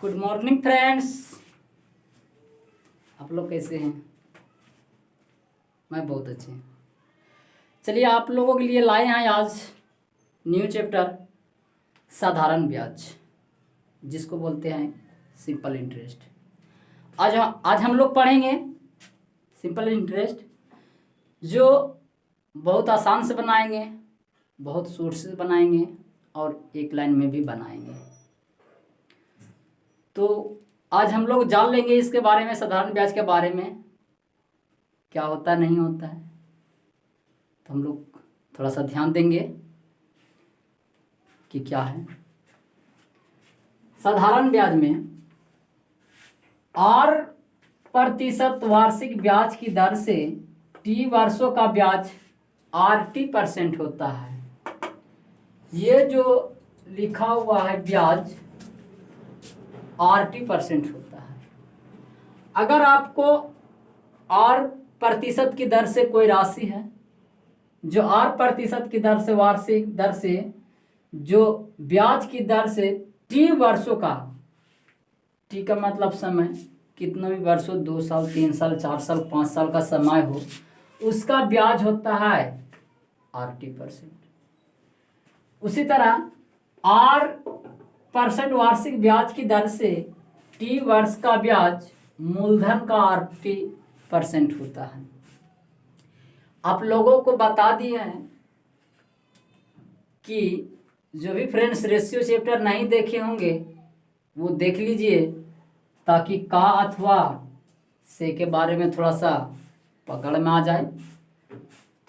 Good morning friends. आप लोग कैसे हैं? मैं बहुत अच्छे। चलिए आप लोगों के लिए लाए हैं आज न्यू चैप्टर साधारण ब्याज, जिसको बोलते हैं सिंपल इंटरेस्ट। आज हम लोग पढ़ेंगे सिंपल इंटरेस्ट, जो बहुत आसान से बनाएंगे, बहुत शॉर्ट से बनाएंगे और एक लाइन में भी बनाएंगे। तो आज हम लोग जान लेंगे इसके बारे में, साधारण ब्याज के बारे में क्या होता नहीं होता है। तो हम लोग थोड़ा सा ध्यान देंगे कि क्या है साधारण ब्याज में। 8% वार्षिक ब्याज की दर से टी वर्षों का ब्याज RT% होता है। ये जो लिखा हुआ है ब्याज RT% होता है। अगर आपको R% की दर से कोई राशि है, जो R% की दर से वार्षिक दर से जो ब्याज की दर से T वर्षों का, T का मतलब समय, कितना भी वर्षों 2 साल 3 साल 4 साल 5 साल का समय हो, उसका ब्याज होता है RT%। उसी तरह R% वार्षिक ब्याज की दर से T वर्ष का ब्याज मूलधन का RT% होता है। आप लोगों को बता दिए हैं कि जो भी फ्रेंड्स रेशियो चैप्टर नहीं देखे होंगे वो देख लीजिए, ताकि का अथवा से के बारे में थोड़ा सा पकड़ में आ जाए।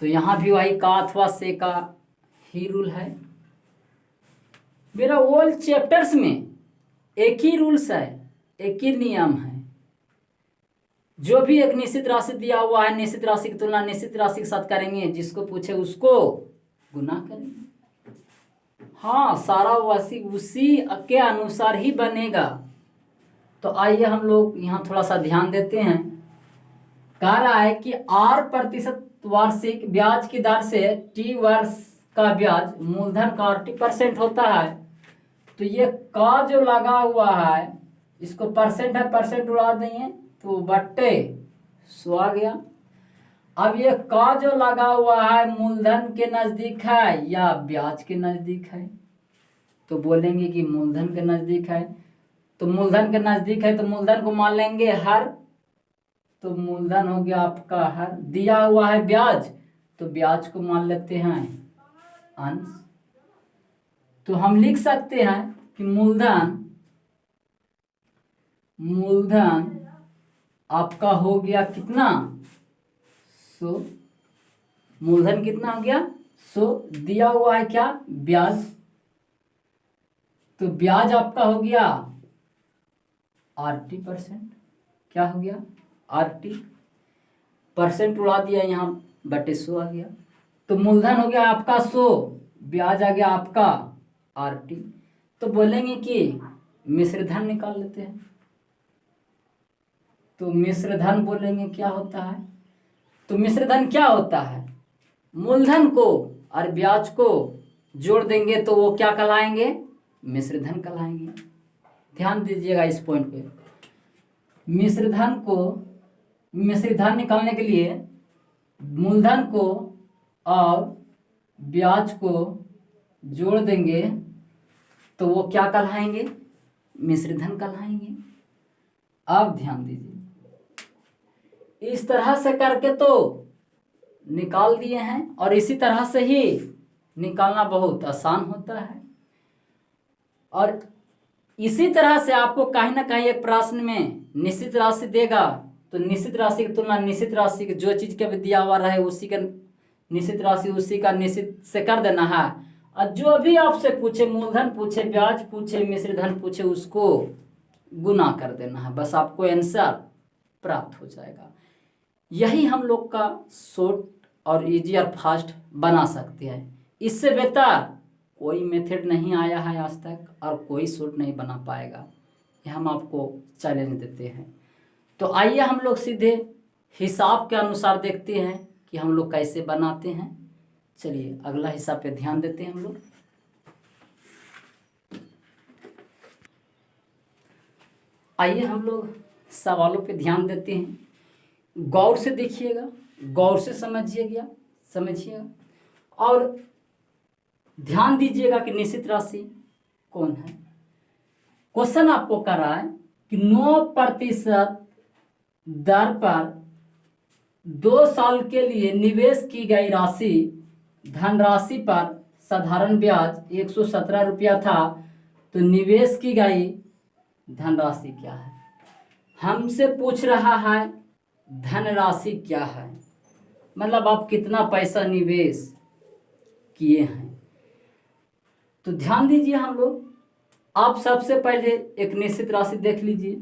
तो यहाँ भी वही का अथवा से का ही रूल है। मेरा ऑल चैप्टर्स में एक ही रूल्स है, एक ही नियम है। जो भी एक निश्चित राशि दिया हुआ है, निश्चित राशि की तुलना निश्चित राशि के साथ करेंगे, जिसको पूछे उसको गुना करेंगे। हाँ, सारा राशि उसी के अनुसार ही बनेगा। तो आइए हम लोग यहाँ थोड़ा सा ध्यान देते हैं। कह रहा है कि R% वार्षिक ब्याज की दर से T वर्ष का ब्याज मूलधन का RT% होता है। तो ये का जो लगा हुआ है, इसको परसेंट है, परसेंट उड़ा देंगे तो बट्टे 100 आ गया। अब ये का जो लगा हुआ है मूलधन के नजदीक है या ब्याज के नजदीक है, तो बोलेंगे कि मूलधन के नजदीक है। तो मूलधन के नजदीक है तो मूलधन को मान लेंगे हर, तो मूलधन हो गया आपका हर। दिया हुआ है ब्याज, तो ब्याज को मान लेते हैं अंश। तो हम लिख सकते हैं कि मूलधन आपका हो गया कितना, 100। मूलधन कितना हो गया 100। दिया हुआ है क्या, ब्याज। तो ब्याज आपका हो गया RT%। क्या हो गया RT, परसेंट उड़ा दिया यहाँ, बटे 100 आ गया। तो मूलधन हो गया आपका 100, ब्याज आ गया आपका RT। तो बोलेंगे कि मिश्रधन निकाल लेते हैं। तो मिश्रधन बोलेंगे क्या होता है। तो मिश्रधन क्या होता है, मूलधन को और ब्याज को जोड़ देंगे तो वो क्या कहलाएंगे, मिश्रधन कहलाएंगे। ध्यान दीजिएगा इस पॉइंट पे। मिश्रधन निकालने के लिए मूलधन को और ब्याज को जोड़ देंगे तो वो क्या कहलाएंगे, मिश्रधन कहलाएंगे। अब ध्यान दीजिए, इस तरह से करके तो निकाल दिए हैं, और इसी तरह से ही निकालना बहुत आसान होता है। और इसी तरह से आपको कहीं ना कहीं एक प्रश्न में निश्चित राशि देगा, तो निश्चित राशि की तुलना निश्चित राशि की, जो चीज का भी दिया हुआ रहे उसी का निश्चित राशि उसी का निश्चित से कर देना है। और जो भी आपसे पूछे, मूलधन पूछे, ब्याज पूछे, मिश्रधन पूछे, उसको गुना कर देना है, बस आपको आंसर प्राप्त हो जाएगा। यही हम लोग का शॉर्ट और इजी और फास्ट बना सकते हैं। इससे बेहतर कोई मेथड नहीं आया है आज तक, और कोई शॉर्ट नहीं बना पाएगा। ये हम आपको चैलेंज देते हैं। तो आइए हम लोग सीधे हिसाब के अनुसार देखते हैं कि हम लोग कैसे बनाते हैं। चलिए अगला हिसाब पे ध्यान देते हैं हम लोग। आइए हम लोग सवालों पे ध्यान देते हैं। गौर से देखिएगा, गौर से समझिएगा और ध्यान दीजिएगा कि निश्चित राशि कौन है। क्वेश्चन आपको कर रहा है कि 9% दर पर 2 साल के लिए निवेश की गई राशि धनराशि पर साधारण ब्याज 117 रुपया था, तो निवेश की गई धनराशि क्या है। हमसे पूछ रहा है धनराशि क्या है, मतलब आप कितना पैसा निवेश किए हैं। तो ध्यान दीजिए हम लोग, आप सबसे पहले एक निश्चित राशि देख लीजिए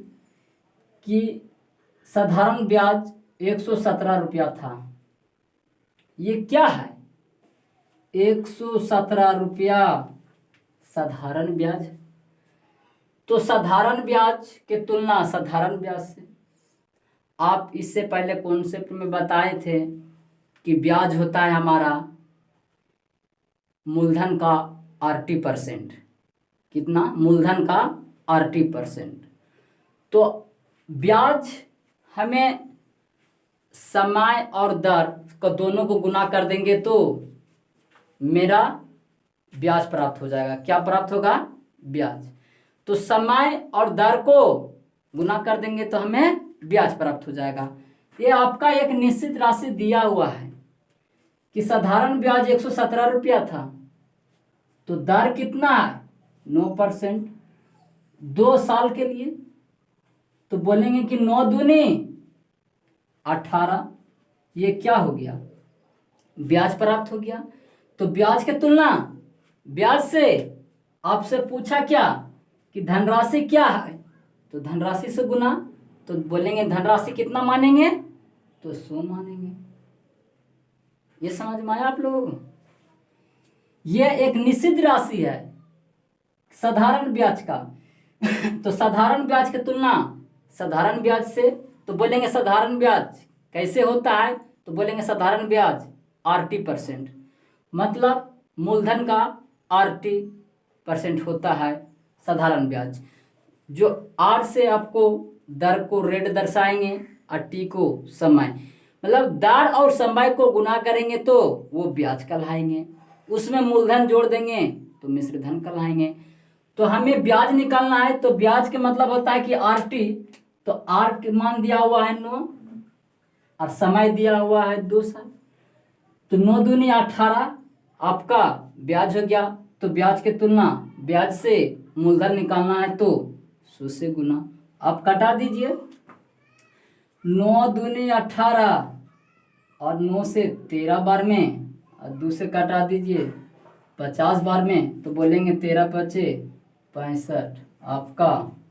कि साधारण ब्याज 117 रुपया था। ये क्या है? 117 रुपया साधारण ब्याज। तो साधारण ब्याज के तुलना साधारण ब्याज से, आप इससे पहले कॉन्सेप्ट में बताए थे कि ब्याज होता है हमारा मूलधन का 80%। कितना? मूलधन का 80%। तो ब्याज हमें समय और दर को दोनों को गुना कर देंगे तो मेरा ब्याज प्राप्त हो जाएगा। क्या प्राप्त होगा? ब्याज। तो समय और दर को गुना कर देंगे तो हमें ब्याज प्राप्त हो जाएगा। ये आपका एक निश्चित राशि दिया हुआ है कि साधारण ब्याज 117 रुपया था, तो दर कितना है? 9%। 2 साल के लिए तो बोलेंगे कि 9 दूनी 18। ये क्या हो गया? ब्याज प्राप्त हो गया। तो ब्याज के तुलना ब्याज से आपसे पूछा क्या कि धनराशि क्या है, तो धनराशि से गुना, तो बोलेंगे धनराशि कितना मानेंगे? तो 100 मानेंगे। ये समझ में आया आप लोगों को? यह एक निश्चित राशि है साधारण ब्याज का। तो साधारण ब्याज की तुलना साधारण ब्याज से, तो बोलेंगे साधारण ब्याज कैसे होता है, तो बोलेंगे साधारण ब्याज 80%, मतलब मूलधन का 80% होता है साधारण ब्याज। जो 8 से आपको दर को रेट दर्शाएंगे और टी को समय, मतलब दर और समय को गुना करेंगे तो वो ब्याज कहलाएंगे। उसमें मूलधन जोड़ देंगे तो मिश्र धन कहलाएंगे। तो हमें ब्याज निकालना है, तो ब्याज के मतलब होता है कि RT, तो आर के मान दिया हुआ है 9 और समय दिया हुआ है 2 साल, तो 9 दूनी 18 आपका ब्याज हो गया। तो ब्याज के तुलना ब्याज से मूलधन निकालना है तो 100 से गुना। आप कटा दीजिए, 9 दूनी 18 और 9 से 13 बार में और 2 से कटा दीजिए 50 बार में, तो बोलेंगे 13 पचे 65। आपका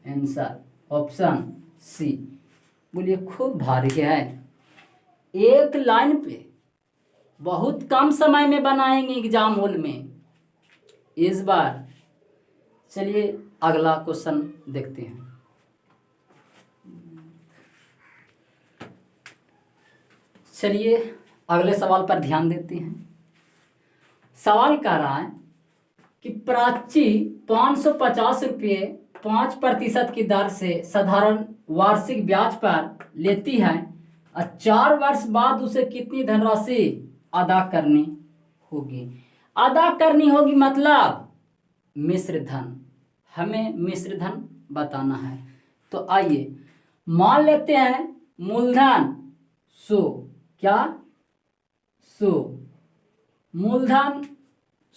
आंसर ऑप्शन सी। बोलिए खूब भारी है। एक लाइन पे बहुत कम समय में बनाएंगे एग्जाम हॉल में इस बार। चलिए अगला क्वेश्चन देखते हैं। चलिए अगले सवाल पर ध्यान देते हैं। सवाल कह रहा है कि प्राची 550 रुपये 5% की दर से साधारण वार्षिक ब्याज पर लेती है और 4 वर्ष बाद उसे कितनी धनराशि अदा करनी होगी। अदा करनी होगी मतलब मिश्र धन, हमें मिश्र धन बताना है। तो आइए मान लेते हैं मूलधन 100, क्या 100, मूलधन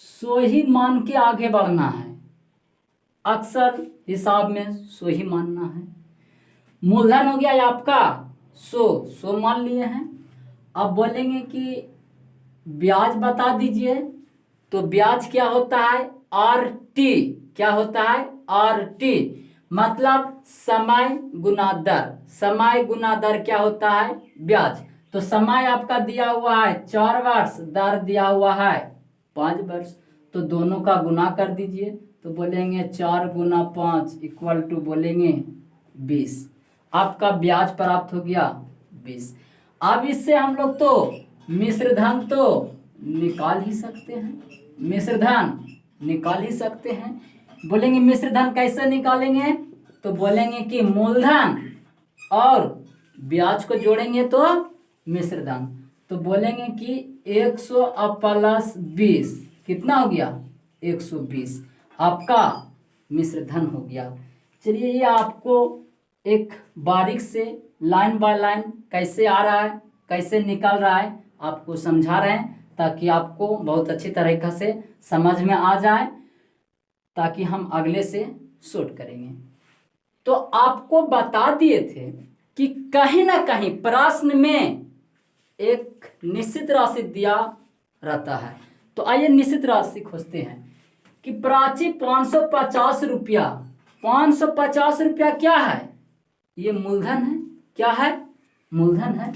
100 ही मान के आगे बढ़ना है। अक्सर हिसाब में 100 ही मानना है। मूलधन हो गया आपका 100 मान लिए हैं। अब बोलेंगे कि ब्याज बता दीजिए, तो ब्याज क्या होता है? RT। क्या होता है? RT, मतलब समय गुना दर। समय गुना दर क्या होता है? ब्याज। तो समय आपका दिया हुआ है 4 वर्ष, दर दिया हुआ है 5 वर्ष, तो दोनों का गुना कर दीजिए, तो बोलेंगे 4 गुना 5 इक्वल टू बोलेंगे 20। आपका ब्याज प्राप्त हो गया 20। अब इससे हम लोग तो मिश्र धन तो निकाल ही सकते हैं, मिश्र धन निकाल ही सकते हैं। बोलेंगे मिश्र धन कैसे निकालेंगे? तो बोलेंगे कि मूलधन और ब्याज को जोड़ेंगे तो मिश्र धन। तो बोलेंगे कि 100 प्लस 20 कितना हो गया 120 आपका मिश्र धन हो गया। चलिए ये आपको एक बारीक से लाइन बाय लाइन कैसे आ रहा है कैसे निकल रहा है आपको समझा रहे हैं, ताकि आपको बहुत अच्छी तरीक़ा से समझ में आ जाए, ताकि हम अगले से शूट करेंगे। तो आपको बता दिए थे कि कहीं ना कहीं प्रश्न में एक निश्चित राशि दिया रहता है। तो आइए निश्चित राशि खोजते हैं कि प्राची 550 रुपया। 550 रुपया क्या है? ये मूलधन है। क्या है? मूलधन है।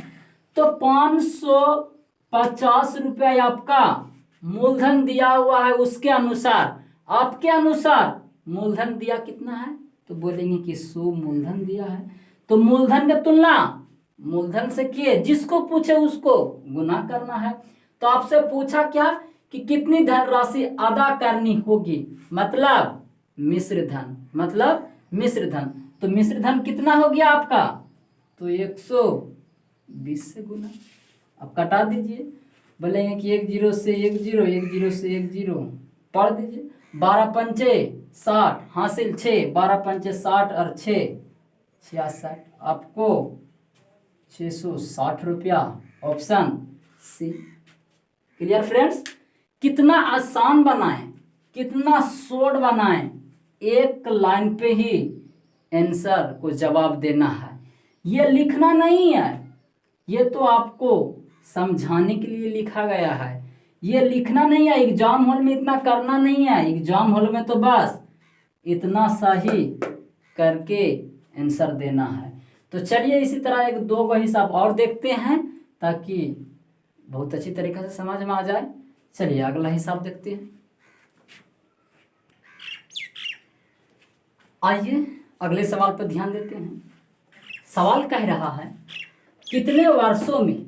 तो 550 रुपया आपका मूलधन दिया हुआ है, उसके अनुसार आपके अनुसार मूलधन दिया कितना है? तो बोलेंगे कि 100 मूलधन दिया है। तो मूलधन की तुलना मूलधन से किए, जिसको पूछे उसको गुना करना है। तो आपसे पूछा क्या कि कितनी धनराशि अदा करनी होगी, मतलब मिश्र धन, मतलब मिश्र धन। तो मिश्र धन कितना हो गया आपका? तो 120 से गुना। अब कटा दीजिए, बोलेंगे कि 1 0 से 1 0, 1 0 से 1 0 पढ़ दीजिए। 12 पंचे 60 हासिल 6, 12 पंचे 60 और 6 66, आपको 660 रुपया, ऑप्शन सी। Clear friends? कितना आसान बनाएं, कितना शॉर्ट बनाएं, एक लाइन पे ही आंसर को जवाब देना है। ये लिखना नहीं है, ये तो आपको समझाने के लिए लिखा गया है। ये लिखना नहीं है, एग्जाम हॉल में इतना करना नहीं है। एग्जाम हॉल में तो बस इतना सा ही करके आंसर देना है। तो चलिए इसी तरह एक दो को हिसाब और देखते हैं, ताकि बहुत अच्छी तरीके से समझ में आ जाए। चलिए अगला हिसाब देखते हैं। आइए अगले सवाल पर ध्यान देते हैं। सवाल कह रहा है कितने वर्षों में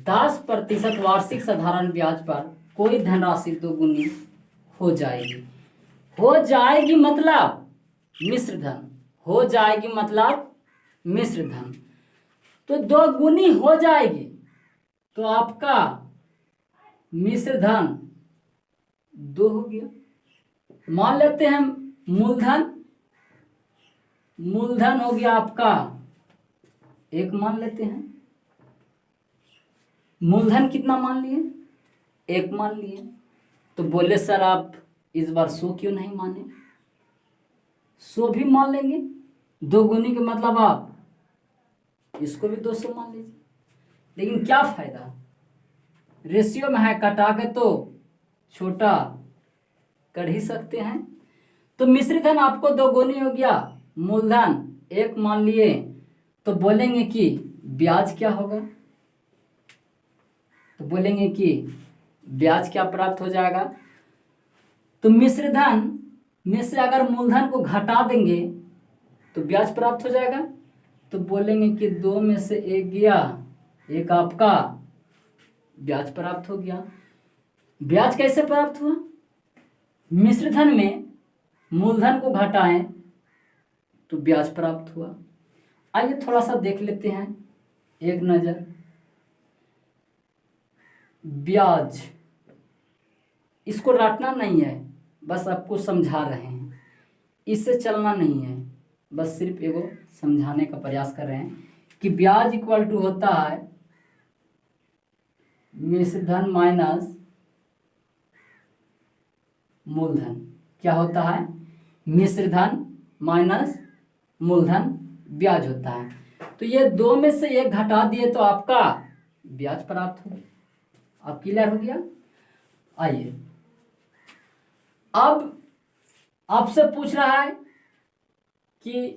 10% वार्षिक साधारण ब्याज पर कोई धनराशि दोगुनी हो जाएगी। हो जाएगी मतलब मिश्र धन, हो जाएगी मतलब मिश्र धन। तो दोगुनी हो जाएगी, तो आपका मिश्र धन 2 हो गया। मान लेते हैं मूलधन, मूलधन हो गया आपका 1 मान लेते हैं। मूलधन कितना मान लिए? 1 मान लिए। तो बोले सर आप इस बार 100 क्यों नहीं माने? 100 भी मान लेंगे, दोगुनी के मतलब आप इसको भी 200 मान लीजिए। लेकिन क्या फायदा, रेशियो में है, कटा के तो छोटा कर ही सकते हैं। तो मिश्र धन आपको दोगुनी हो गया, मूलधन 1 मान लिए। तो बोलेंगे कि ब्याज क्या होगा? तो बोलेंगे कि ब्याज क्या प्राप्त हो जाएगा? तो मिश्र धन में से अगर मूलधन को घटा देंगे तो ब्याज प्राप्त हो जाएगा। तो बोलेंगे कि 2 में से 1 गया, 1 आपका ब्याज प्राप्त हो गया। ब्याज कैसे प्राप्त हुआ? मिश्र धन में मूलधन को घटाएं तो ब्याज प्राप्त हुआ। आइए थोड़ा सा देख लेते हैं एक नज़र। ब्याज, इसको रटना नहीं है, बस आपको समझा रहे हैं, इससे चलना नहीं है, बस सिर्फ एगो समझाने का प्रयास कर रहे हैं कि ब्याज इक्वल टू होता है मिश्र धन माइनस मूलधन। क्या होता है? मिश्र धन माइनस मूलधन ब्याज होता है। तो ये 2 में से 1 घटा दिए तो आपका ब्याज प्राप्त हो। अब क्लियर हो गया? आइए अब आपसे पूछ रहा है कि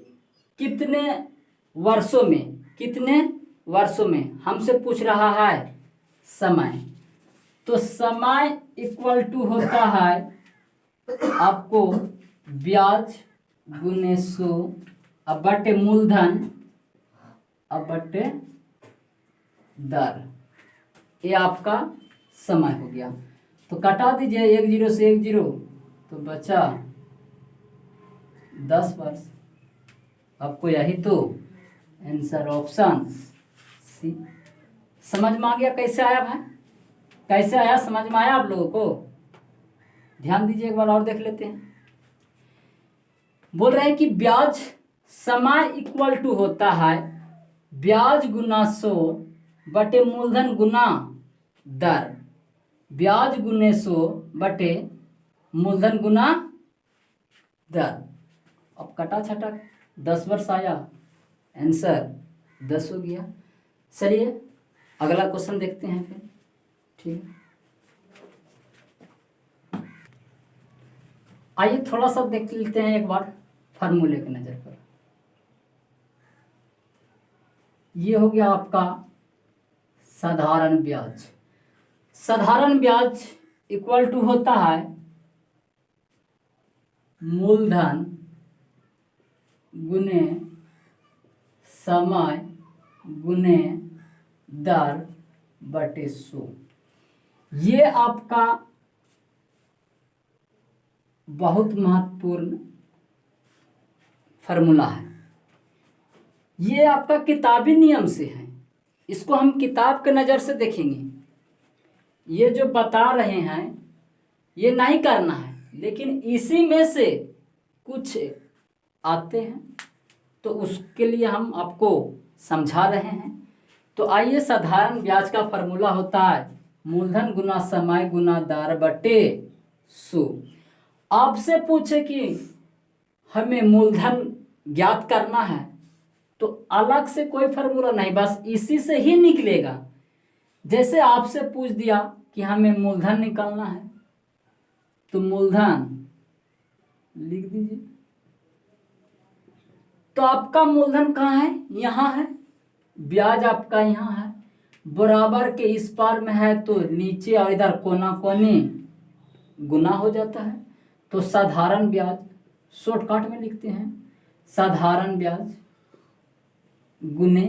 कितने वर्षों में, कितने वर्षों में, हमसे पूछ रहा है समय। तो समय इक्वल टू होता है आपको ब्याज गुने 100 अब बटे मूलधन अब बटे दर। ये आपका समय हो गया। तो कटा दीजिए 1 0 से 1 0, तो बचा 10 वर्ष। आपको यही तो आंसर ऑप्शन सी। समझ में आ गया कैसे आया भाई? कैसे आया, समझ में आया आप लोगों को? ध्यान दीजिए, एक बार और देख लेते हैं। बोल रहे हैं कि ब्याज समय इक्वल टू होता है ब्याज गुना 100 बटे मूलधन गुना दर। ब्याज गुने 100 बटे मूलधन गुना दर। अब कटा छटा 10 वर्ष आया, आंसर 10 हो गया। चलिए अगला क्वेश्चन देखते हैं फिर। ठीक है, आइए थोड़ा सा देख लेते हैं एक बार फार्मूले की नज़र पर। ये हो गया आपका साधारण ब्याज। साधारण ब्याज इक्वल टू होता है मूलधन गुने समय गुने दर बटे 100। ये आपका बहुत महत्वपूर्ण फार्मूला है। ये आपका किताबी नियम से है, इसको हम किताब के नज़र से देखेंगे। ये जो बता रहे हैं ये नहीं करना है, लेकिन इसी में से कुछ आते हैं तो उसके लिए हम आपको समझा रहे हैं। तो आइए, साधारण ब्याज का फार्मूला होता है मूलधन गुना समय गुना दर बटे 100। आपसे पूछे कि हमें मूलधन ज्ञात करना है तो अलग से कोई फार्मूला नहीं, बस इसी से ही निकलेगा। जैसे आपसे पूछ दिया कि हमें मूलधन निकालना है तो मूलधन लिख दीजिए। तो आपका मूलधन कहाँ है? यहाँ है। ब्याज आपका यहाँ है, बराबर के इस पार में है तो नीचे और इधर कोना कोनी गुना हो जाता है। तो साधारण ब्याज शॉर्टकट में लिखते हैं, साधारण ब्याज गुने,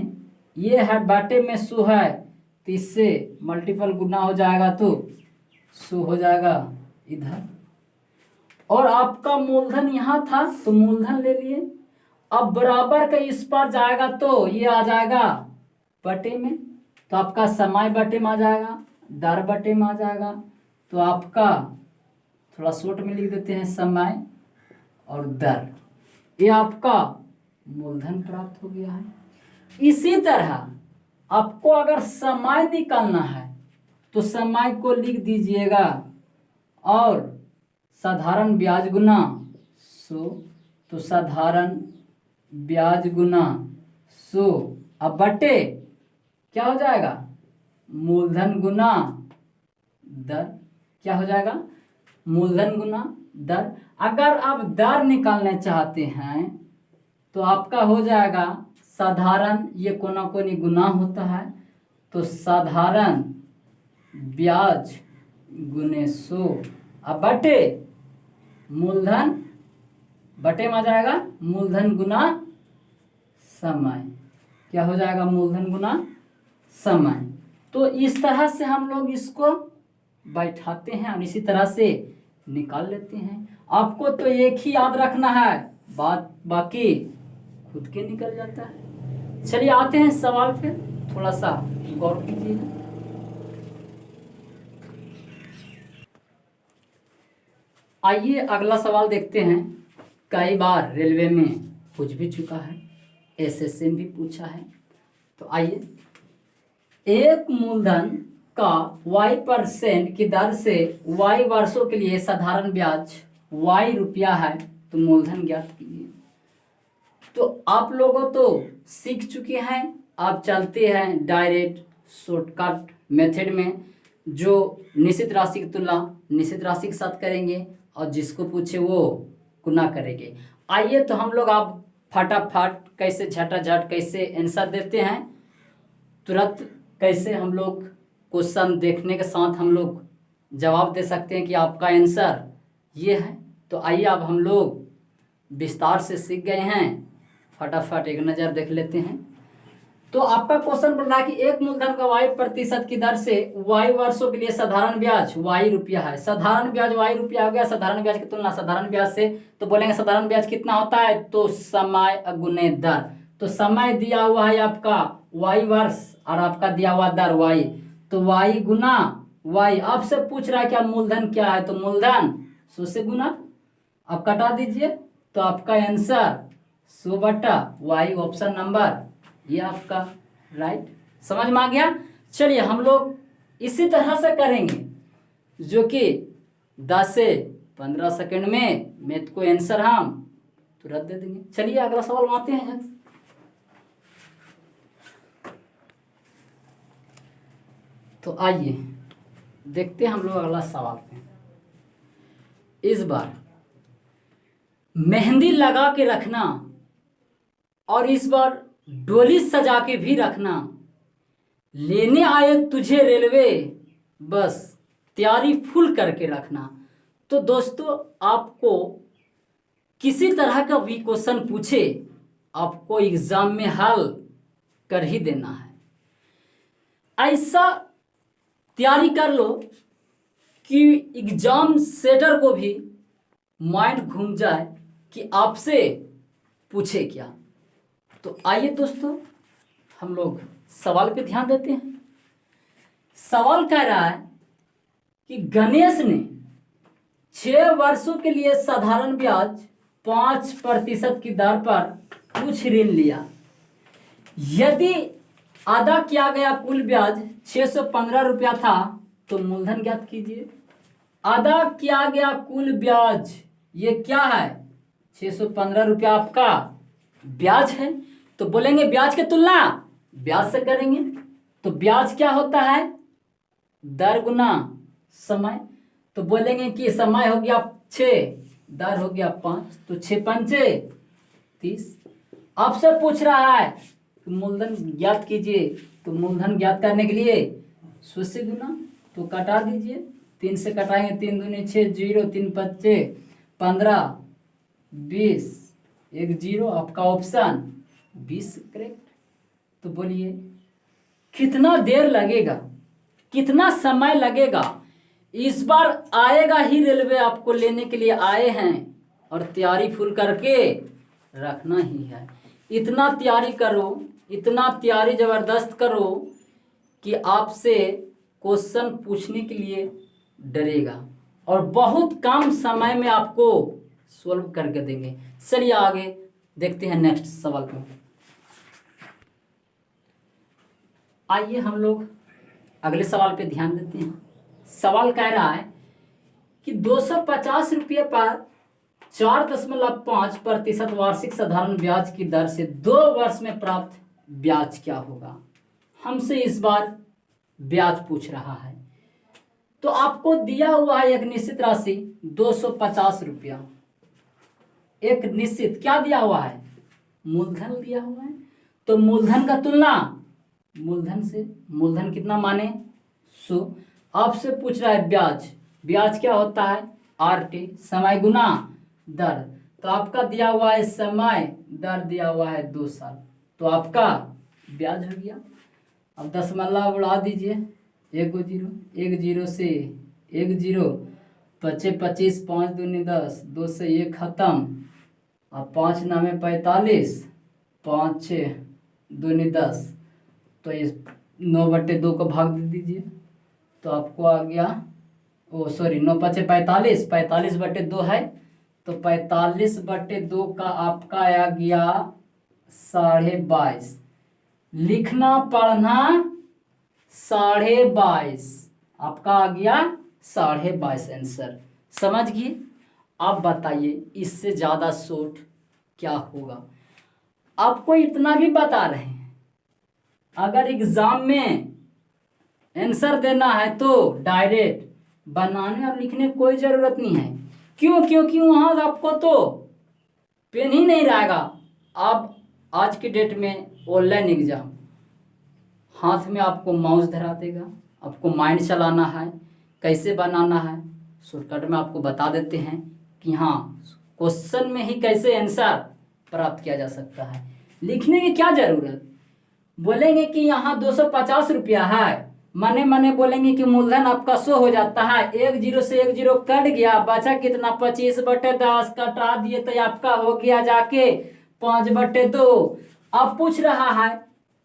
ये है बाटे में 100 है तो इससे मल्टीपल गुना हो जाएगा तो 100 हो जाएगा इधर। और आपका मूलधन यहाँ था तो मूलधन ले लिए। अब बराबर का इस पर जाएगा तो ये आ जाएगा बटे में, तो आपका समय बटे में आ जाएगा, दर बटे में आ जाएगा। तो आपका थोड़ा शॉर्ट में लिख देते हैं समय और दर, ये आपका मूलधन प्राप्त हो गया है। इसी तरह आपको अगर समय निकालना है तो समय को लिख दीजिएगा और साधारण ब्याज गुना 100, तो साधारण ब्याज गुना 100 अब बटे क्या हो जाएगा? मूलधन गुना दर। क्या हो जाएगा? मूलधन गुना दर। अगर आप दर निकालना चाहते हैं तो आपका हो जाएगा साधारण, ये कोना कोनी गुना होता है तो साधारण ब्याज गुने 100 अब बटे मूलधन, बटे में आ जाएगा मूलधन गुना समय। क्या हो जाएगा? मूलधन गुना समय। तो इस तरह से हम लोग इसको बैठाते हैं और इसी तरह से निकाल लेते हैं। आपको तो एक ही याद रखना है, बाकी खुद के निकल जाता है। चलिए आते हैं सवाल पे, थोड़ा सा गौर कीजिएगा। आइए अगला सवाल देखते हैं। कई बार रेलवे में पूछ भी चुका है, एसएससी में भी पूछा है। तो आइए, एक मूलधन का y% की दर से y वर्षों के लिए साधारण ब्याज y रुपया है तो मूलधन ज्ञात कीजिए। तो आप लोगों तो सीख चुके हैं, आप चलते हैं डायरेक्ट शॉर्टकट मेथड में, जो निश्चित राशि की तुलना निश्चित राशि के साथ करेंगे और जिसको पूछे वो गुना करेंगे। आइए तो हम लोग आप फटाफट कैसे झटाझट कैसे आंसर देते हैं, तुरंत कैसे हम लोग क्वेश्चन देखने के साथ हम लोग जवाब दे सकते हैं कि आपका आंसर ये है। तो आइए अब हम लोग विस्तार से सीख गए हैं, फटाफट एक नज़र देख लेते हैं। तो आपका क्वेश्चन बोल रहा है कि एक मूलधन का y% की दर से y वर्षों के लिए साधारण ब्याज y रुपया है। साधारण ब्याज y रुपया हो गया। साधारण ब्याज की तुलना साधारण ब्याज से, तो बोलेंगे साधारण ब्याज कितना होता है, तो समय गुने दर। तो समय दिया हुआ है आपका y वर्ष और आपका दिया हुआ दर y, तो y गुना y। आपसे पूछ रहा है क्या मूलधन क्या है, तो मूलधन 100 से गुना, आप कटा दीजिए तो आपका आंसर 100/y, ऑप्शन नंबर ये आपका राइट। समझ में आ गया। चलिए हम लोग इसी तरह से करेंगे, जो कि 10 से 15 सेकंड में मैथ को आंसर हम तुरंत दे देंगे। चलिए अगला सवाल आते हैं। तो आइए देखते हैं हम लोग अगला सवाल पे। इस बार मेहंदी लगा के रखना और इस बार डोली सजा के भी रखना, लेने आए तुझे रेलवे, बस तैयारी फुल करके रखना। तो दोस्तों आपको किसी तरह का भी क्वेश्चन पूछे, आपको एग्जाम में हल कर ही देना है। ऐसा तैयारी कर लो कि एग्जाम सेटर को भी माइंड घूम जाए कि आपसे पूछे क्या। तो आइए दोस्तों हम लोग सवाल पे ध्यान देते हैं। सवाल कह रहा है कि गणेश ने 6 वर्षों के लिए साधारण ब्याज 5% की दर पर कुछ ऋण लिया। यदि अदा किया गया कुल ब्याज 615 रुपया था तो मूलधन ज्ञात कीजिए। अदा किया गया कुल ब्याज ये क्या है, 615 रुपया आपका ब्याज है। तो बोलेंगे ब्याज की तुलना ब्याज से करेंगे। तो ब्याज क्या होता है, दर गुना समय। तो बोलेंगे कि समय हो गया 6, दर हो गया 5, तो 6×5 = 30। आपसे पूछ रहा है मूलधन ज्ञात कीजिए। तो मूलधन ज्ञात करने के लिए 100 से गुना, तो कटा दीजिए। 3 से कटाएंगे, 3 दूनी 6, 0, 3×5 = 15, 20, 1 0, आपका ऑप्शन 20 करेक्ट। तो बोलिए कितना देर लगेगा, कितना समय लगेगा। इस बार आएगा ही रेलवे, आपको लेने के लिए आए हैं और तैयारी फुल करके रखना ही है। इतना तैयारी करो, इतना तैयारी ज़बरदस्त करो कि आपसे क्वेश्चन पूछने के लिए डरेगा और बहुत कम समय में आपको सॉल्व करके देंगे। चलिए आगे देखते हैं नेक्स्ट सवाल को। आइए हम लोग अगले सवाल पे ध्यान देते हैं। सवाल कह रहा है कि 250 रुपये पर 4.5% वार्षिक साधारण ब्याज की दर से 2 वर्ष में प्राप्त ब्याज क्या होगा। हमसे इस बार ब्याज पूछ रहा है। तो आपको दिया हुआ है एक निश्चित राशि 250 रुपया। एक निश्चित क्या दिया हुआ है, मूलधन दिया हुआ है। तो मूलधन का तुलना मूलधन से, मूलधन कितना माने 100। आपसे पूछ रहा है ब्याज, ब्याज क्या होता है RT, समय गुना दर। तो आपका दिया हुआ है समय, दर दिया हुआ है 2 साल, तो आपका ब्याज हो गया। अब दशमलव उड़ा दीजिए, 1 0, 1 0 से 1 0, 25 25, 5 दूनी 10, 2 से 1 खत्म, अब 5 9 45, 5 6 दूनी 10, तो इस 9/2 को भाग दे दीजिए तो आपको आ गया, 9 5 45, 45/2 है, तो 45/2 का आपका आ गया 22.5। लिखना पढ़ना 22.5, आपका आ गया 22.5 आंसर। समझ गए। आप बताइए इससे ज़्यादा शॉर्ट क्या होगा। आपको इतना भी बता रहे हैं, अगर एग्जाम में आंसर देना है तो डायरेक्ट बनाने और लिखने की कोई ज़रूरत नहीं है। क्यों? क्योंकि वहाँ आपको तो पेन ही नहीं रहेगा। अब आज के डेट में ऑनलाइन एग्ज़ाम, हाथ में आपको माउस धरा देगा, आपको माइंड चलाना है, कैसे बनाना है शॉर्टकट में आपको बता देते हैं कि हाँ क्वेश्चन में ही कैसे आंसर प्राप्त किया जा सकता है। लिखने की क्या ज़रूरत, बोलेंगे कि यहाँ 250 रुपया है, मने मने बोलेंगे कि मूलधन आपका 100 हो जाता है, एक जीरो से एक जीरो कट गया, बचा कितना 25/10 कटा दिए तो आपका हो गया जाके 5/2। अब पूछ रहा है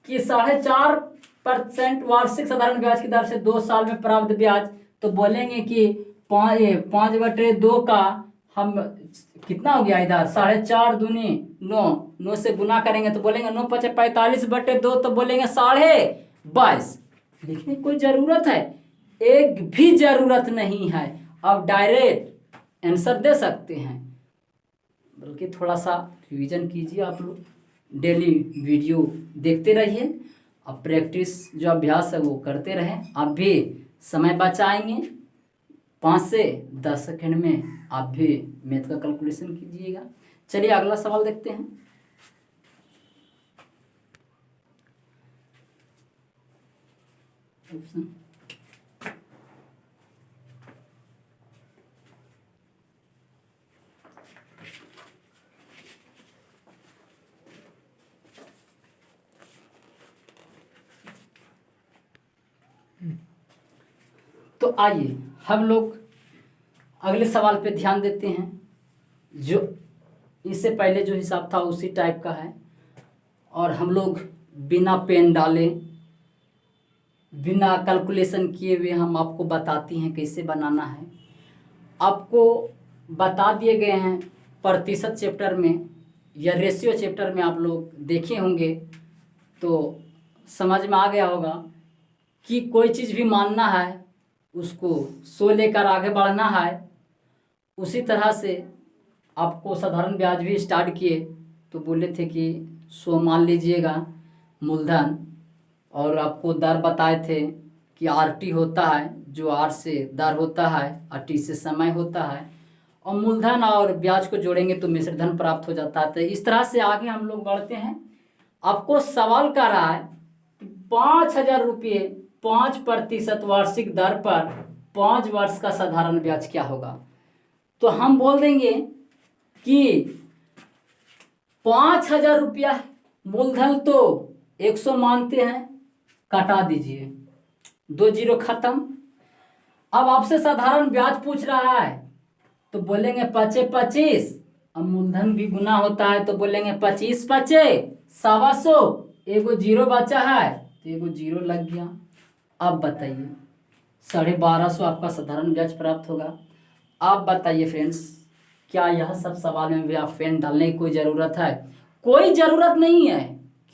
कि 4.5% वार्षिक साधारण ब्याज की दर से 2 साल में प्राप्त ब्याज, तो बोलेंगे कि 5/2 का हम कितना हो गया इधर 4.5 दूनी 9, 9 से गुना करेंगे तो बोलेंगे 9×5 45/2, तो बोलेंगे 22.5। लिखने की कोई जरूरत है? एक भी जरूरत नहीं है। अब डायरेक्ट आंसर दे सकते हैं, बल्कि थोड़ा सा रिवीजन कीजिए आप लोग, डेली वीडियो देखते रहिए, अब प्रैक्टिस जो अभ्यास है वो करते रहें। आप भी समय बचाएंगे, 5 से 10 सेकंड में आप भी मैथ का कैलकुलेशन कीजिएगा। चलिए अगला सवाल देखते हैं। तो आइए हम लोग अगले सवाल पे ध्यान देते हैं, जो इससे पहले जो हिसाब था उसी टाइप का है, और हम लोग बिना पेन डाले बिना कैलकुलेशन किए हुए हम आपको बताती हैं कैसे बनाना है। आपको बता दिए गए हैं प्रतिशत चैप्टर में या रेशियो चैप्टर में, आप लोग देखे होंगे तो समझ में आ गया होगा कि कोई चीज़ भी मानना है उसको 100 लेकर आगे बढ़ना है। उसी तरह से आपको साधारण ब्याज भी स्टार्ट किए तो बोले थे कि 100 मान लीजिएगा मूलधन, और आपको दर बताए थे कि RT होता है, जो R से दर होता है और T से समय होता है, और मूलधन और ब्याज को जोड़ेंगे तो मिश्र धन प्राप्त हो जाता है। तो इस तरह से आगे हम लोग बढ़ते हैं। आपको सवाल कर रहा है 5,000 रुपये 5% वार्षिक दर पर 5 वर्ष का साधारण ब्याज क्या होगा। तो हम बोल देंगे कि 5,000 रुपया मूलधन तो 100 मानते हैं, कटा दीजिए, 2 जीरो खत्म। अब आपसे साधारण ब्याज पूछ रहा है तो बोलेंगे 25, अब मूलधन भी गुना होता है तो बोलेंगे 25×5 125, एगो जीरो बचा है तो एगो जीरो लग गया। अब बताइए 1250 आपका साधारण ब्याज प्राप्त होगा। आप बताइए फ्रेंड्स, क्या यह सब सवाल में भी आप पेन डालने की कोई ज़रूरत है? कोई ज़रूरत नहीं है।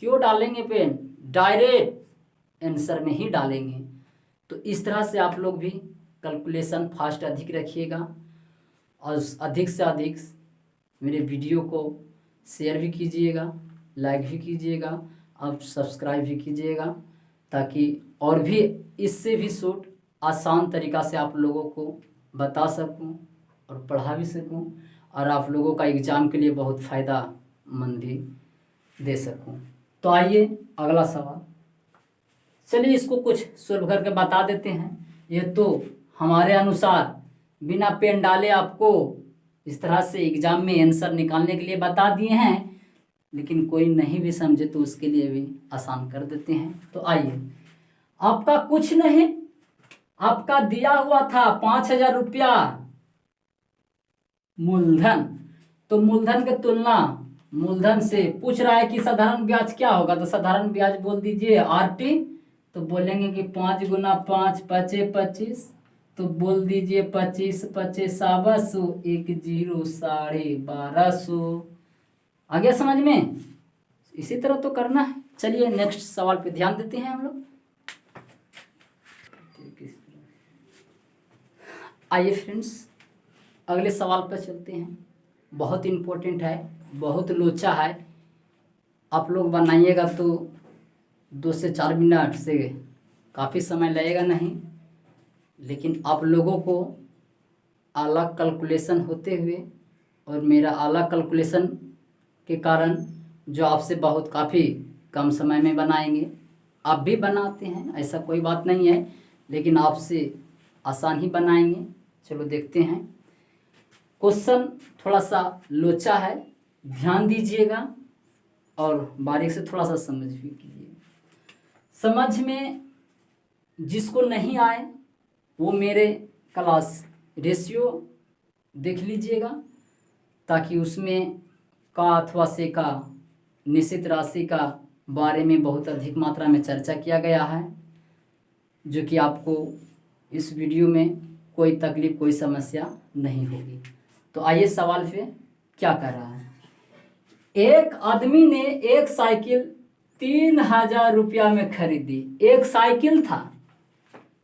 क्यों डालेंगे पेन? डायरेक्ट आंसर में ही डालेंगे। तो इस तरह से आप लोग भी कैलकुलेशन फास्ट अधिक रखिएगा, और अधिक से अधिक मेरे वीडियो को शेयर भी कीजिएगा, लाइक भी कीजिएगा, और सब्सक्राइब भी कीजिएगा, ताकि और भी इससे भी शॉर्ट आसान तरीक़ा से आप लोगों को बता सकूं और पढ़ा भी सकूं, और आप लोगों का एग्ज़ाम के लिए बहुत फ़ायदामंद भी दे सकूं। तो आइए अगला सवाल, चलिए इसको कुछ सोल्व करके बता देते हैं। ये तो हमारे अनुसार बिना पेन डाले आपको इस तरह से एग्ज़ाम में आंसर निकालने के लिए बता दिए हैं, लेकिन कोई नहीं भी समझे तो उसके लिए भी आसान कर देते हैं। तो आइए, आपका कुछ नहीं, आपका दिया हुआ था 5,000 रुपया मूलधन, तो मूलधन की तुलना मूलधन से पूछ रहा है कि साधारण ब्याज क्या होगा, तो साधारण ब्याज बोल दीजिए RT, तो बोलेंगे कि 5 गुना 5 5 25, तो बोल दीजिए 25×5 125, एक जीरो 1250। आ गया समझ में? इसी तरह तो करना है। चलिए नेक्स्ट सवाल पे ध्यान देते हैं हम लोग। आइए फ्रेंड्स अगले सवाल पर चलते हैं। बहुत इम्पोर्टेंट है, बहुत लोचा है। आप लोग बनाइएगा तो 2 से 4 मिनट से काफ़ी समय लगेगा नहीं, लेकिन आप लोगों को अलग कैलकुलेशन होते हुए और मेरा अलग कैलकुलेशन के कारण जो आपसे बहुत काफ़ी कम समय में बनाएंगे। आप भी बनाते हैं, ऐसा कोई बात नहीं है, लेकिन आपसे आसान ही बनाएंगे। चलो देखते हैं। क्वेश्चन थोड़ा सा लोचा है, ध्यान दीजिएगा और बारीक से थोड़ा सा समझ भी कीजिए। समझ में जिसको नहीं आए वो मेरे क्लास रेशियो देख लीजिएगा, ताकि उसमें का अथवा से का निश्चित राशि का बारे में बहुत अधिक मात्रा में चर्चा किया गया है, जो कि आपको इस वीडियो में कोई तकलीफ कोई समस्या नहीं होगी। तो आइए सवाल पे क्या कर रहा है। एक आदमी ने एक साइकिल 3000 रुपया में खरीदी। एक साइकिल था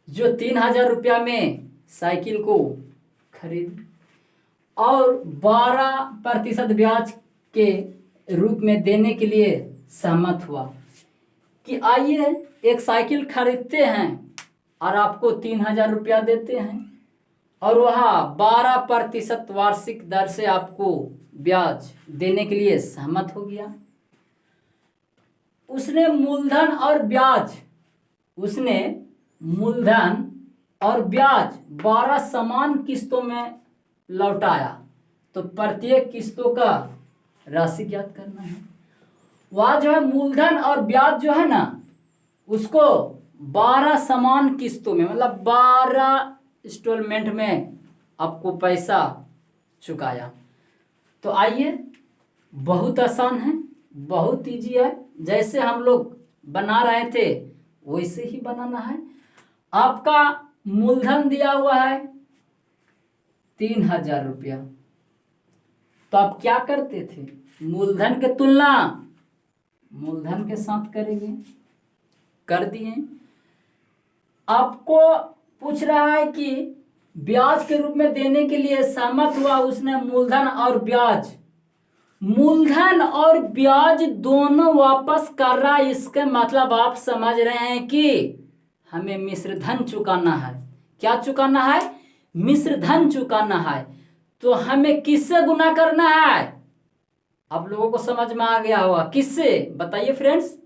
जो 3000 रुपया में साइकिल को खरीद और 12% ब्याज के रूप में देने के लिए सहमत हुआ कि आइए एक साइकिल खरीदते हैं और आपको 3000 रुपया देते हैं, और वह 12% वार्षिक दर से आपको ब्याज देने के लिए सहमत हो गया। उसने मूलधन और ब्याज 12 समान किस्तों में लौटाया। तो प्रत्येक किस्तों का राशि ज्ञात करना है। वह जो है मूलधन और ब्याज जो है ना, उसको 12 समान किस्तों में, मतलब 12 इंस्टॉलमेंट में आपको पैसा चुकाया। तो आइए, बहुत आसान है, बहुत ईजी है। जैसे हम लोग बना रहे थे वैसे ही बनाना है। आपका मूलधन दिया हुआ है 3000 रुपया, तो आप क्या करते थे? मूलधन के तुलना मूलधन के साथ करेंगे, कर दिए। आपको पूछ रहा है कि ब्याज के रूप में देने के लिए सहमत हुआ। उसने मूलधन और ब्याज दोनों वापस कर रहा है। इसके मतलब आप समझ रहे हैं कि हमें मिश्र धन चुकाना है। क्या चुकाना है? मिश्र धन चुकाना है। तो हमें किससे गुना करना है? आप लोगों को समझ में आ गया होगा। किससे बताइए फ्रेंड्स?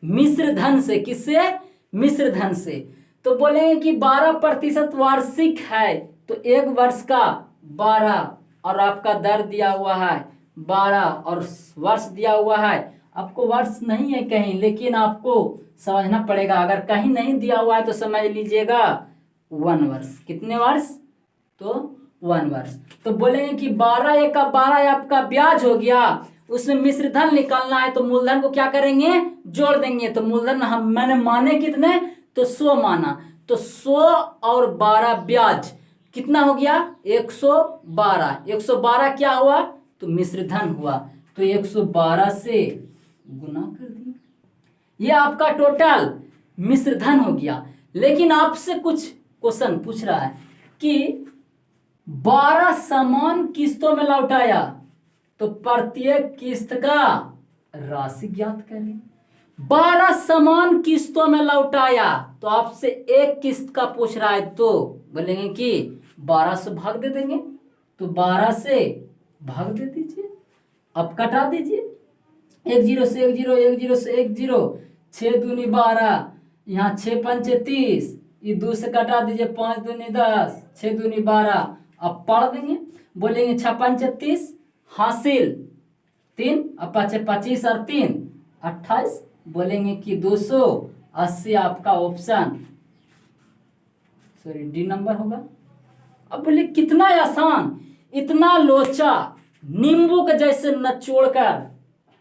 मिश्र धन से। किससे? मिश्र धन से। तो बोलेंगे कि 12% वार्षिक है, तो एक वर्ष का 12 और आपका दर दिया हुआ है 12 और वर्ष दिया हुआ है। आपको वर्ष नहीं है कहीं, लेकिन आपको समझना पड़ेगा। अगर कहीं नहीं दिया हुआ है तो समझ लीजिएगा 1 वर्ष। कितने वर्ष? तो 1 वर्ष। तो बोलेंगे कि 12 एक का 12 आपका ब्याज हो गया। उसमें मिश्र धन निकालना है, तो मूलधन को क्या करेंगे? जोड़ देंगे। तो मूलधन मैंने माने कितने? तो 100 माना। तो 100 और 12 ब्याज कितना हो गया? 112। 112 क्या हुआ? तो मिश्र धन हुआ। तो 112 से गुना कर दिया। ये आपका टोटल मिश्र धन हो गया। लेकिन आपसे कुछ क्वेश्चन पूछ रहा है कि 12 समान किस्तों में लौटाया, तो प्रत्येक किस्त का राशि ज्ञात करें। 12 समान किस्तों में लौटाया, तो आपसे एक किस्त का पूछ रहा है, तो बोलेंगे कि 12 से भाग दे देंगे। तो 12 से भाग दे दीजिए, अब कटा दीजिए। 1 0 से 1 0, 1 0 से 1 0, 6 दूनी 12, यहाँ 6 पंचे 30, ये 2 से कटा दीजिए, 5 दूनी 10, 6 दूनी 12। अब पढ़ देंगे। बोलेंगे 6 पंचे 30, हासिल 3, अब 5 25 और 3 28। बोलेंगे कि 280 आपका ऑप्शन डी नंबर होगा। अब बोले कितना आसान, इतना लोचा, नींबू के जैसे नचोड़कर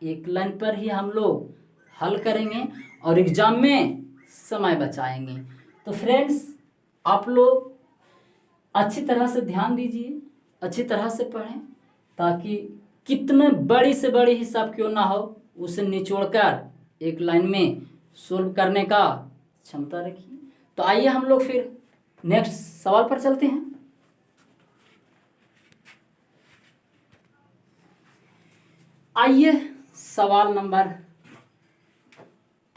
एक लाइन पर ही हम लोग हल करेंगे और एग्जाम में समय बचाएंगे। तो फ्रेंड्स, आप लोग अच्छी तरह से ध्यान दीजिए, अच्छी तरह से पढ़ें, ताकि कितने बड़ी से बड़ी हिसाब क्यों ना हो, उसे निचोड़कर एक लाइन में सोल्व करने का क्षमता रखिए। तो आइए हम लोग फिर नेक्स्ट सवाल पर चलते हैं। आइए सवाल नंबर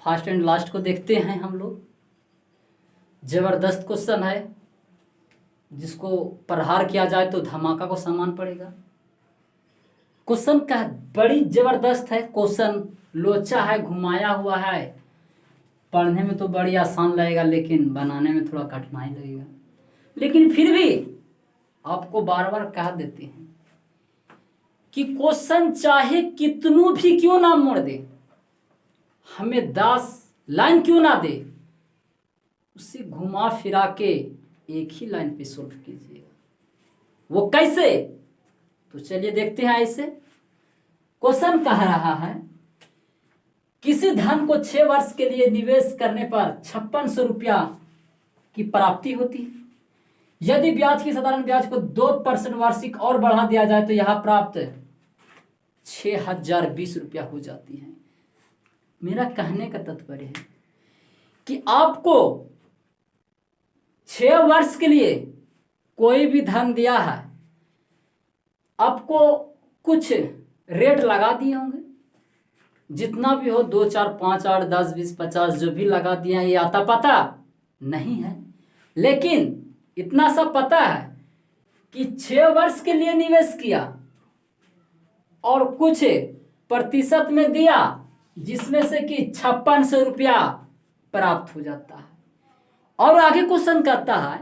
फर्स्ट एंड लास्ट को देखते हैं हम लोग। जबरदस्त क्वेश्चन है, जिसको प्रहार किया जाए तो धमाका को सामान पड़ेगा। क्वेश्चन का बड़ी जबरदस्त है, क्वेश्चन लोचा है, घुमाया हुआ है। पढ़ने में तो बड़ी आसान लगेगा, लेकिन बनाने में थोड़ा कठिनाई लगेगा। लेकिन फिर भी आपको बार बार कह देते हैं कि क्वेश्चन चाहे कितनों भी क्यों ना मोड़ दे, हमें 10 लाइन क्यों ना दे, उसे घुमा फिरा के एक ही लाइन पे सोल्व कीजिएगा। वो कैसे, तो चलिए देखते हैं। ऐसे क्वेश्चन कह रहा है किसी धन को 6 वर्ष के लिए निवेश करने पर 5600 रुपया की प्राप्ति होती है। यदि ब्याज की साधारण ब्याज को 2% वार्षिक और बढ़ा दिया जाए तो यह प्राप्त 6020 रुपया हो जाती है। मेरा कहने का तात्पर्य है कि आपको 6 वर्ष के लिए कोई भी धन दिया है, आपको कुछ रेट लगा दिए होंगे, जितना भी हो 2 4 5 8 10 20 50 जो भी लगा दिया है, ये आता पता नहीं है, लेकिन इतना सा पता है कि 6 वर्ष के लिए निवेश किया और कुछ प्रतिशत में दिया, जिसमें से कि 5600 रुपया प्राप्त हो जाता है। और आगे क्वेश्चन कहता है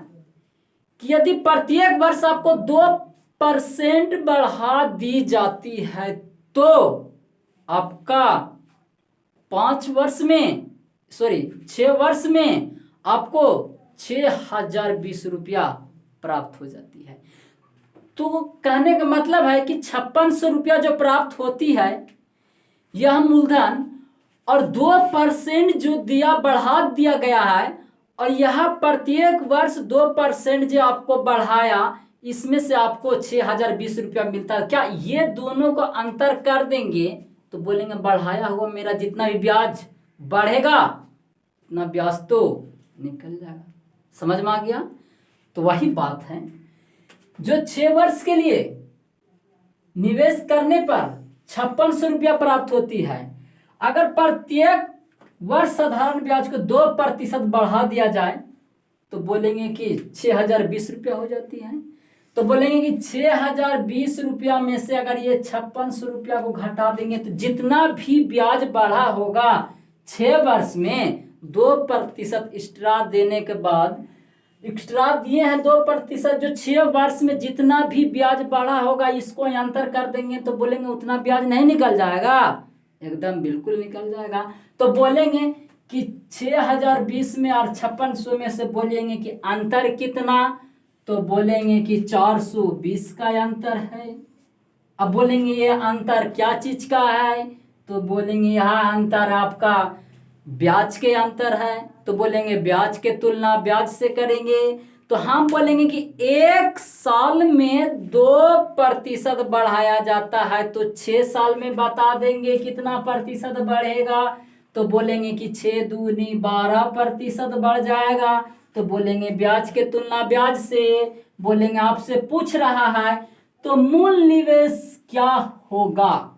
कि यदि प्रत्येक वर्ष आपको 2% बढ़ा दी जाती है तो आपका 6 वर्ष में आपको 6020 रुपया प्राप्त हो जाती है। तो कहने का मतलब है कि 5600 रुपया जो प्राप्त होती है यह मूलधन और 2% जो दिया बढ़ा दिया गया है, और यह प्रत्येक वर्ष 2% जो आपको बढ़ाया, इसमें से आपको 6020 रुपया मिलता है। क्या ये दोनों को अंतर कर देंगे तो बोलेंगे बढ़ाया हुआ मेरा जितना भी ब्याज बढ़ेगा उतना ब्याज तो निकल जाएगा। समझ में आ गया? तो वही बात है, जो 6 वर्ष के लिए निवेश करने पर 5600 रुपया प्राप्त होती है, अगर प्रत्येक वर्ष साधारण ब्याज को 2% बढ़ा दिया जाए तो बोलेंगे कि 6020 रुपया हो जाती है। तो बोलेंगे कि 6020 रुपया में से अगर ये 5600 रुपया को घटा देंगे तो जितना भी ब्याज बढ़ा होगा 6 वर्ष में 2% एक्स्ट्रा देने के बाद, एक्स्ट्रा दिए हैं 2%, जो 6 वर्ष में जितना भी ब्याज बढ़ा होगा इसको अंतर कर देंगे तो बोलेंगे उतना ब्याज नहीं निकल जाएगा, एकदम बिल्कुल निकल जाएगा। तो बोलेंगे कि 6020 में और 5600 में से बोलेंगे कि अंतर कितना, तो बोलेंगे कि 420 का अंतर है। अब बोलेंगे ये अंतर क्या चीज का है, तो बोलेंगे यहाँ अंतर आपका ब्याज के अंतर है, तो बोलेंगे ब्याज के तुलना ब्याज से करेंगे। तो हम बोलेंगे कि 1 साल में 2% बढ़ाया जाता है, तो 6 साल में बता देंगे कितना प्रतिशत बढ़ेगा, तो बोलेंगे कि 6 दूनी 12% बढ़ जाएगा। तो बोलेंगे ब्याज के तुलना ब्याज से। बोलेंगे आपसे पूछ रहा है तो मूल निवेश क्या होगा,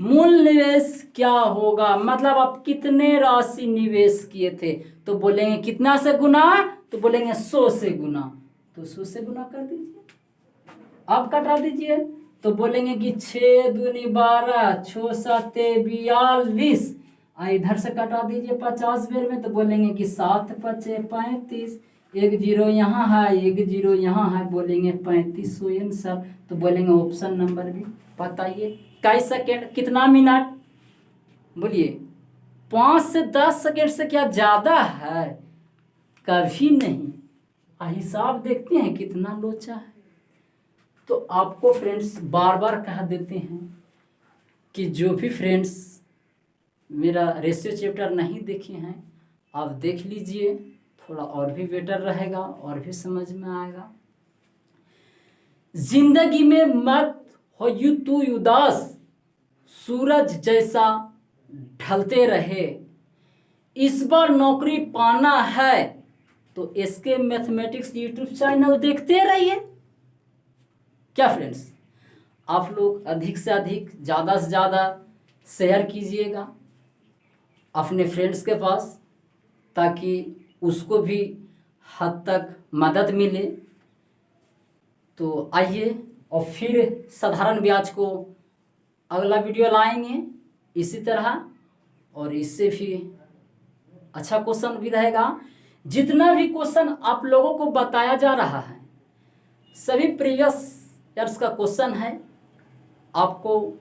मूल निवेश क्या होगा, मतलब आप कितने राशि निवेश किए थे, तो बोलेंगे कितना से गुना, तो बोलेंगे 100 से गुना, तो 100 से गुना कर दीजिए, आप कटा दीजिए। तो बोलेंगे कि 6 दूनी 12 6 7 42, इधर से कटा दीजिए 50 बेर में, तो बोलेंगे कि 7 5 35, 1 0 यहाँ है 1 0 यहाँ है, बोलेंगे 3500 आंसर। तो बोलेंगे ऑप्शन नंबर भी। बताइए कई सेकेंड कितना मिनट, बोलिए 5 से 10 सेकेंड से क्या ज़्यादा है, कभी नहीं। हिसाब देखते हैं कितना लोचा है। तो आपको फ्रेंड्स बार बार कह देते हैं कि जो भी फ्रेंड्स मेरा रेशियो चैप्टर नहीं देखे हैं आप देख लीजिए, थोड़ा और भी बेटर रहेगा और भी समझ में आएगा। जिंदगी में मत हो यू तू उदास, सूरज जैसा ढलते रहे, इस बार नौकरी पाना है तो एसके मैथमेटिक्स यूट्यूब चैनल देखते रहिए। क्या फ्रेंड्स, आप लोग अधिक से अधिक ज़्यादा से ज़्यादा शेयर कीजिएगा अपने फ्रेंड्स के पास, ताकि उसको भी हद तक मदद मिले। तो आइए और फिर साधारण ब्याज को अगला वीडियो लाएंगे इसी तरह, और इससे भी अच्छा क्वेश्चन भी रहेगा। जितना भी क्वेश्चन आप लोगों को बताया जा रहा है सभी प्रीवियस ईयर्स का क्वेश्चन है, आपको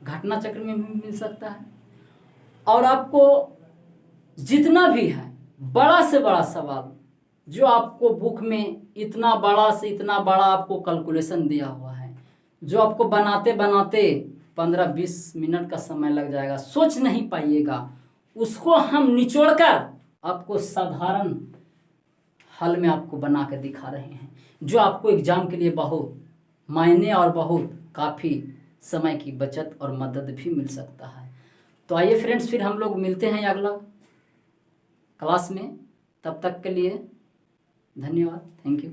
घटना चक्र में भी मिल सकता है, और आपको जितना भी है बड़ा से बड़ा सवाल जो आपको बुक में इतना बड़ा से इतना बड़ा आपको कैलकुलेशन दिया हुआ है, जो आपको बनाते बनाते 15-20 मिनट का समय लग जाएगा, सोच नहीं पाइएगा, उसको हम निचोड़कर आपको साधारण हल में आपको बना कर दिखा रहे हैं, जो आपको एग्जाम के लिए बहुत मायने और बहुत काफ़ी समय की बचत और मदद भी मिल सकता है। तो आइए फ्रेंड्स, फिर हम लोग मिलते हैं अगला क्लास में। तब तक के लिए धन्यवाद, थैंक यू।